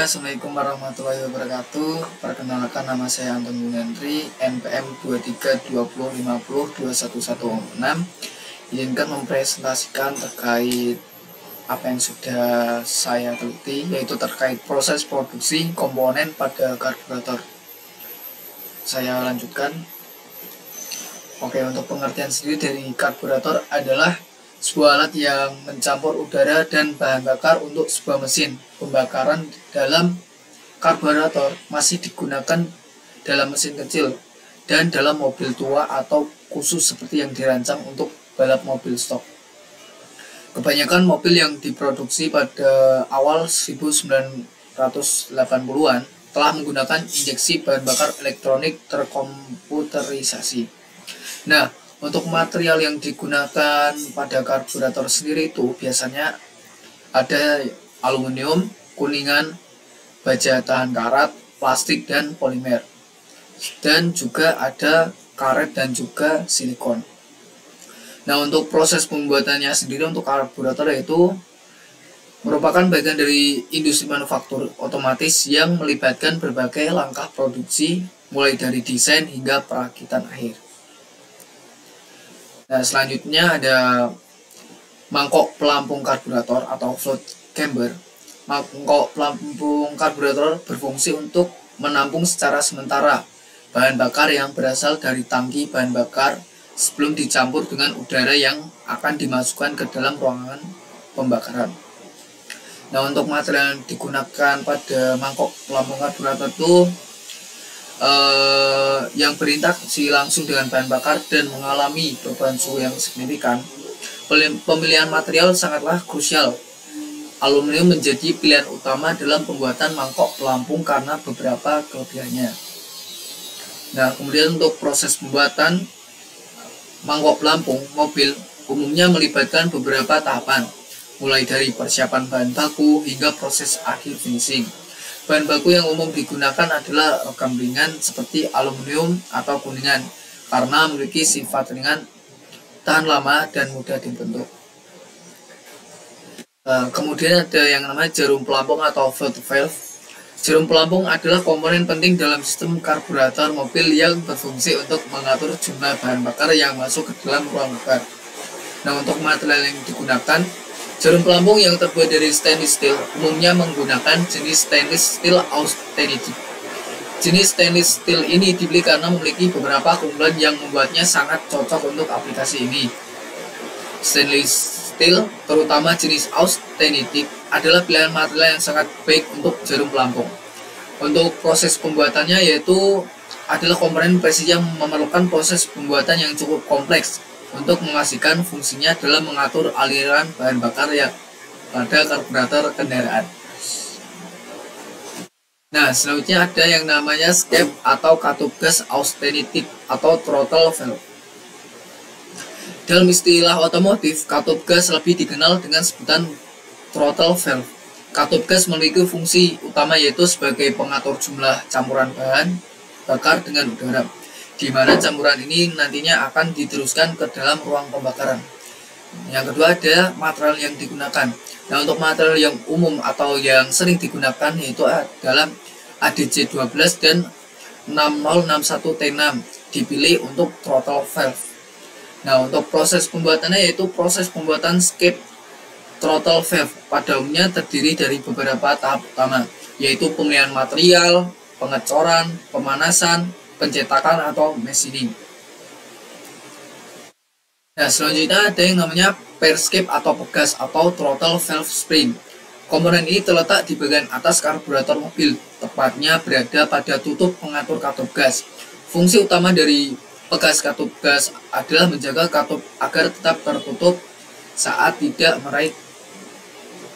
Assalamualaikum warahmatullahi wabarakatuh. Perkenalkan, nama saya Anton Gunandri, NPM 2320502116. Izinkan mempresentasikan terkait apa yang sudah saya teliti, yaitu terkait proses produksi komponen pada karburator. Saya lanjutkan. Oke, untuk pengertian sendiri dari karburator adalah sebuah alat yang mencampur udara dan bahan bakar untuk sebuah mesin pembakaran. Dalam karburator masih digunakan dalam mesin kecil dan dalam mobil tua atau khusus seperti yang dirancang untuk balap mobil stok. Kebanyakan mobil yang diproduksi pada awal 1980-an telah menggunakan injeksi bahan bakar elektronik terkomputerisasi. Nah, untuk material yang digunakan pada karburator sendiri itu biasanya ada aluminium, kuningan, baja tahan karat, plastik, dan polimer. Dan juga ada karet dan juga silikon. Nah, untuk proses pembuatannya sendiri untuk karburator yaitu merupakan bagian dari industri manufaktur otomatis yang melibatkan berbagai langkah produksi mulai dari desain hingga perakitan akhir. Nah, selanjutnya ada mangkok pelampung karburator atau float chamber. Mangkok pelampung karburator berfungsi untuk menampung secara sementara bahan bakar yang berasal dari tangki bahan bakar sebelum dicampur dengan udara yang akan dimasukkan ke dalam ruangan pembakaran. Nah, untuk material yang digunakan pada mangkok pelampung karburator itu yang berinteraksi langsung dengan bahan bakar dan mengalami perubahan suhu yang signifikan. Pemilihan material sangatlah krusial. Aluminium menjadi pilihan utama dalam pembuatan mangkok pelampung karena beberapa kelebihannya. Nah, kemudian untuk proses pembuatan mangkok pelampung mobil umumnya melibatkan beberapa tahapan, mulai dari persiapan bahan baku hingga proses akhir finishing. Bahan baku yang umum digunakan adalah logam ringan seperti aluminium atau kuningan karena memiliki sifat ringan, tahan lama, dan mudah dibentuk. Kemudian ada yang namanya jarum pelampung atau float valve. Jarum pelampung adalah komponen penting dalam sistem karburator mobil yang berfungsi untuk mengatur jumlah bahan bakar yang masuk ke dalam ruang bakar. Nah, untuk material yang digunakan, jarum pelampung yang terbuat dari stainless steel umumnya menggunakan jenis stainless steel austenitic. Jenis stainless steel ini dipilih karena memiliki beberapa keunggulan yang membuatnya sangat cocok untuk aplikasi ini. Stainless steel, terutama jenis austenitic, adalah pilihan material yang sangat baik untuk jarum pelampung. Untuk proses pembuatannya yaitu adalah komponen presisi yang memerlukan proses pembuatan yang cukup kompleks untuk menghasilkan fungsinya dalam mengatur aliran bahan bakar yang pada karburator kendaraan. Nah, selanjutnya ada yang namanya escape atau katup gas austenitic atau throttle valve. Dalam istilah otomotif, katup gas lebih dikenal dengan sebutan throttle valve. Katup gas memiliki fungsi utama yaitu sebagai pengatur jumlah campuran bahan bakar dengan udara, di mana campuran ini nantinya akan diteruskan ke dalam ruang pembakaran. Yang kedua ada material yang digunakan. Nah, untuk material yang umum atau yang sering digunakan yaitu adalah ADC12 dan 6061T6 dipilih untuk throttle valve. Nah, untuk proses pembuatannya yaitu proses pembuatan escape throttle valve pada umumnya terdiri dari beberapa tahap utama, yaitu pemilihan material, pengecoran, pemanasan, pencetakan atau machining. Nah, selanjutnya ada yang namanya perescape atau pegas atau throttle valve spring. Komponen ini terletak di bagian atas karburator mobil, tepatnya berada pada tutup pengatur katup gas. Fungsi utama dari pegas katup gas adalah menjaga katup agar tetap tertutup saat tidak meraih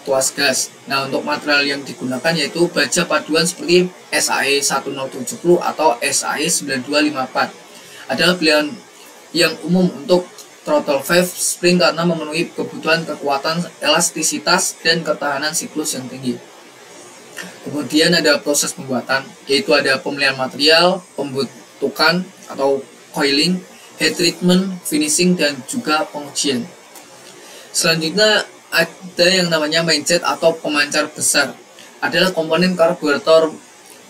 tuas gas. Nah, untuk material yang digunakan yaitu baja paduan seperti SAE 1070 atau SAE 9254 adalah pilihan yang umum untuk throttle valve spring karena memenuhi kebutuhan kekuatan, elastisitas, dan ketahanan siklus yang tinggi. Kemudian ada proses pembuatan, yaitu ada pemilihan material, pembentukan atau coiling, heat treatment, finishing, dan juga pengujian. Selanjutnya ada yang namanya mindset atau pemancar besar. adalah komponen karburator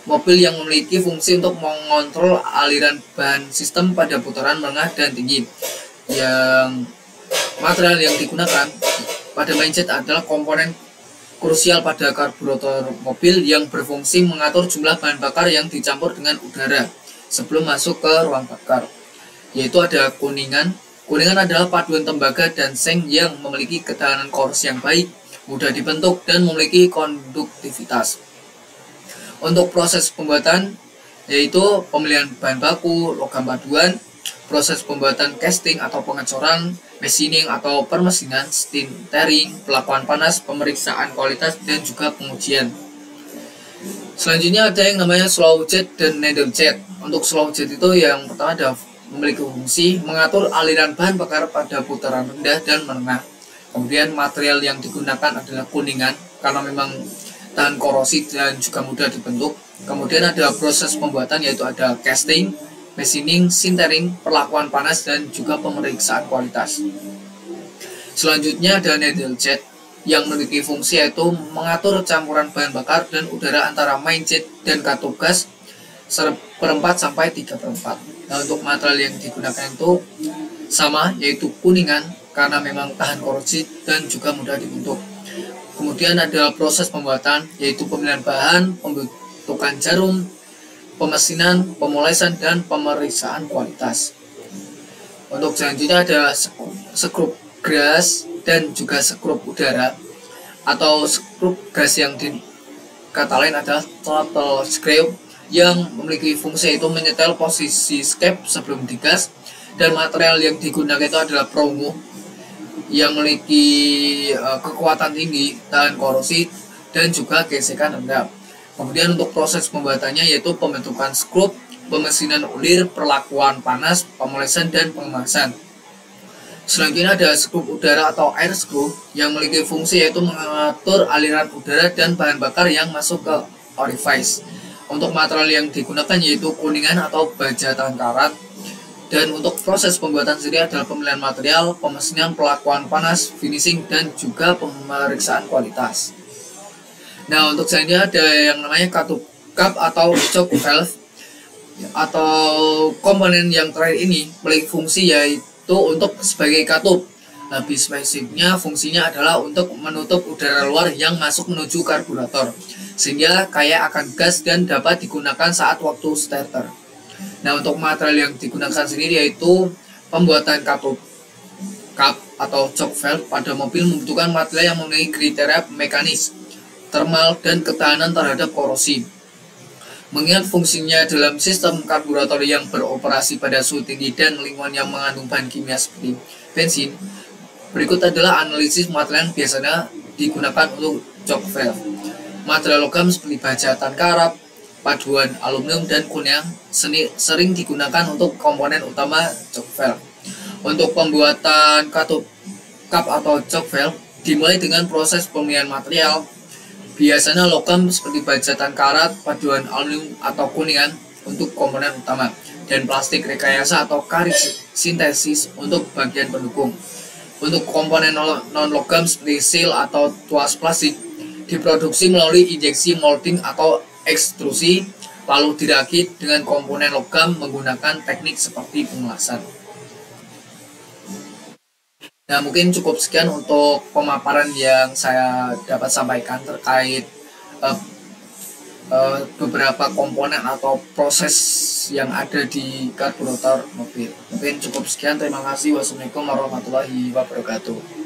mobil yang memiliki fungsi untuk mengontrol aliran bahan sistem pada putaran menengah dan tinggi. Yang material yang digunakan pada mindset adalah komponen krusial pada karburator mobil yang berfungsi mengatur jumlah bahan bakar yang dicampur dengan udara sebelum masuk ke ruang bakar, yaitu ada kuningan. Kuningan adalah paduan tembaga dan seng yang memiliki ketahanan koros yang baik, mudah dibentuk, dan memiliki konduktivitas. Untuk proses pembuatan yaitu pemilihan bahan baku, logam paduan, proses pembuatan casting atau pengecoran, machining atau permesinan, sintering, pelakuan panas, pemeriksaan kualitas, dan juga pengujian. Selanjutnya ada yang namanya slow jet dan needle jet. Untuk slow jet itu yang pertama ada memiliki fungsi mengatur aliran bahan bakar pada putaran rendah dan menengah. Kemudian material yang digunakan adalah kuningan karena memang tahan korosi dan juga mudah dibentuk. Kemudian ada proses pembuatan yaitu ada casting, machining, sintering, perlakuan panas, dan juga pemeriksaan kualitas. Selanjutnya ada needle jet yang memiliki fungsi yaitu mengatur campuran bahan bakar dan udara antara main jet dan katup gas seperempat sampai 3/4. Nah, untuk material yang digunakan itu sama yaitu kuningan karena memang tahan korosi dan juga mudah dibentuk. Kemudian ada proses pembuatan yaitu pemilihan bahan, pembentukan jarum, pemesinan, pemolesan, dan pemeriksaan kualitas. Untuk selanjutnya ada skrup gas dan juga skrup udara atau skrup gas yang kata lain adalah throttle screw yang memiliki fungsi yaitu menyetel posisi skep sebelum digas, dan material yang digunakan itu adalah prongu yang memiliki kekuatan tinggi, tahan korosi, dan juga gesekan rendah. Kemudian untuk proses pembuatannya yaitu pembentukan skrup, pemesinan ulir, perlakuan panas, pemolesan, dan pengemasan. Selanjutnya ada skrup udara atau air screw yang memiliki fungsi yaitu mengatur aliran udara dan bahan bakar yang masuk ke orifice. Untuk material yang digunakan yaitu kuningan atau baja tahan karat. Dan untuk proses pembuatan sendiri adalah pemilihan material, pemesinan, pelakuan panas, finishing, dan juga pemeriksaan kualitas. Nah, untuk selanjutnya ada yang namanya katup kap atau choke valve atau komponen yang terakhir ini memiliki fungsi yaitu untuk sebagai katup. Lebih spesifiknya fungsinya adalah untuk menutup udara luar yang masuk menuju karburator sehingga kaya akan gas dan dapat digunakan saat waktu starter. Nah, untuk material yang digunakan sendiri yaitu pembuatan katup kap atau choke valve pada mobil membutuhkan material yang memiliki kriteria mekanis, termal, dan ketahanan terhadap korosi. Mengingat fungsinya dalam sistem karburator yang beroperasi pada suhu tinggi dan lingkungan yang mengandung bahan kimia seperti bensin, berikut adalah analisis material yang biasanya digunakan untuk choke valve. Material logam seperti baja tan karat, paduan aluminium, dan kuningan sering digunakan untuk komponen utama choke valve. Untuk pembuatan katup kap atau choke valve dimulai dengan proses pemilihan material. Biasanya logam seperti baja tan karat, paduan aluminium atau kuningan untuk komponen utama, dan plastik rekayasa atau karet sintesis untuk bagian pendukung. Untuk komponen non-logam seperti seal atau tuas plastik diproduksi melalui injeksi molding atau ekstrusi, lalu dirakit dengan komponen logam menggunakan teknik seperti pengelasan. Nah, mungkin cukup sekian untuk pemaparan yang saya dapat sampaikan terkait beberapa komponen atau proses yang ada di karburator mobil. Mungkin cukup sekian, terima kasih. Wassalamualaikum warahmatullahi wabarakatuh.